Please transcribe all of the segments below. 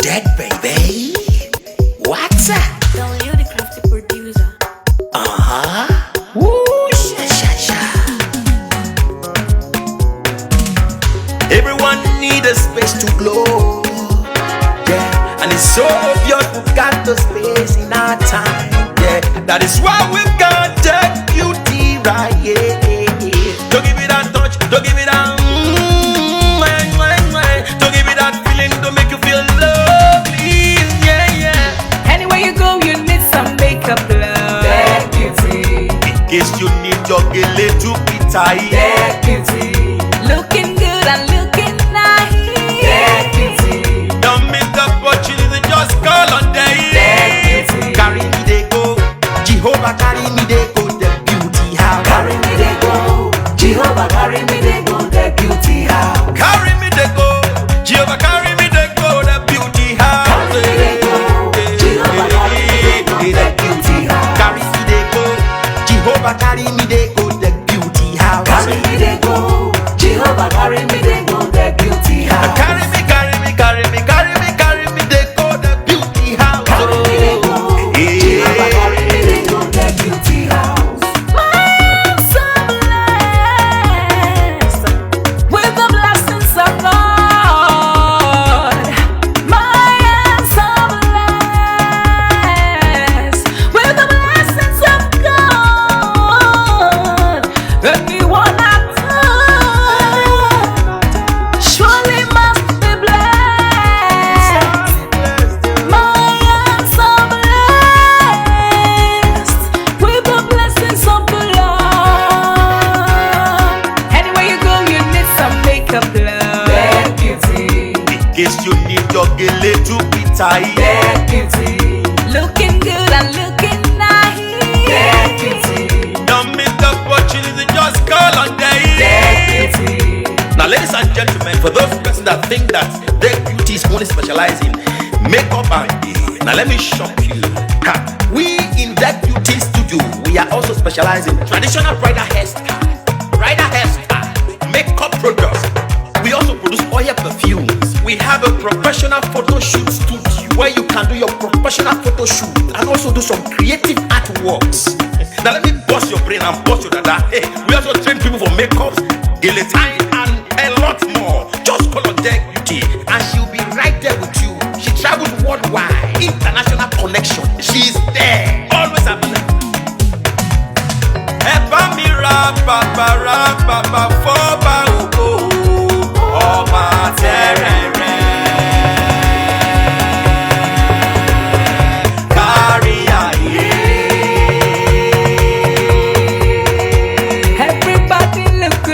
Dead baby. What's up? Don't you the crafty producer? Woo, sha. Everyone need a space to glow. Yeah, and it's so obvious we've got the space in our time. Yeah, that is why we've got that beauty right. Yeah. Don't give it that touch, don't give it that. Don't give it that feeling, don't make you feel lovely. Yeah. Anywhere you go, you need some makeup, love. That beauty. In case you need your gele to be tight. That beauty. Looking good and looking nice. That beauty. Don't miss the opportunity, just call on day. That beauty. Carry me they go, Jehovah carry me they go, the beauty house. Carry me they go, Jehovah carry me they go, the beauty house. Carry me they go, Jehovah carry me they go, the beauty house. Carry me they go, Jehovah carry me they go, the beauty house. Carry me they go, Jehovah carry me they go, the beauty house. Carry me they go, Jehovah carry me they go, the beauty house. Carry me they go, the beauty house. Carry me they go, Jehovah carry me they go, the beauty house. My soul blessed with the blessings of God. My soul blessed with the blessings of God. Anyone I touch surely must be blessed. My soul blessed with the blessings of the Lord. Anywhere you go, you need some makeup, love. That beauty. In case you need your gele to be tight. That beauty. Looking good and looking nice. That beauty. Don't miss the opportunity, just call on day. That beauty. Now, ladies and gentlemen, for those persons that think that their beauty is only specialized in makeup and hair, now let me shock you. We in that beauty studio, we are also specialized in traditional bridal hairstyle, makeup products. We also produce oil perfumes. We have a professional photo shoot studio where you can do your professional photo shoot and also do some creative artworks. Now let me bust your brain and bust your dada. Hey, we also train people for makeups, guillotine, and a lot more. Just call on Deck Beauty and she'll be right there with you. She travels worldwide, international connection. She's there, always available. Eba mi ra baba foba ogo ọba terere kárí ayé. Everybody look,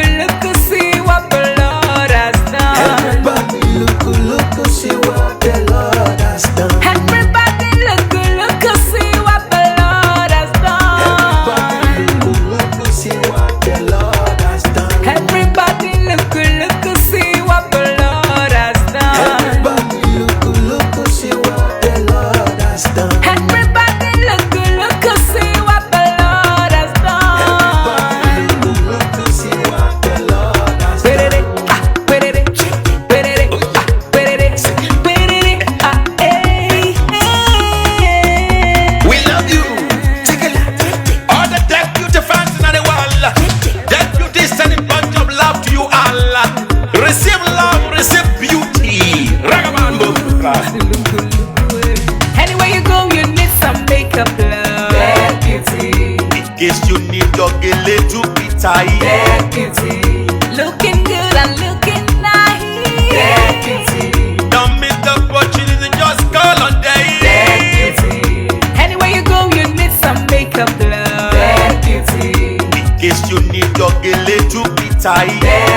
see what the Lord has done. Everybody look, see what the Lord has done. Everybody look, see what the Lord has done. Everybody look, see what the Lord has done. Everybody look, see what the Lord has done. Everybody look, see what the Lord has done. Everybody look, see what the Lord has done. Look, see what the Lord has done. We love you. All the Deck Beauty fans in the world. Deck Beauty is sending bunch of love to you all. Receive love, receive beauty. Ragabambo. Anywhere you go, you need some makeup, love. That beauty. In case you need your gele to be tight. That beauty. Looking good and looking nice. That beauty. Don't miss the opportunity, just call on day. That beauty. Anywhere you go, you need some makeup, love. That beauty. In case you need your gele to be tight. That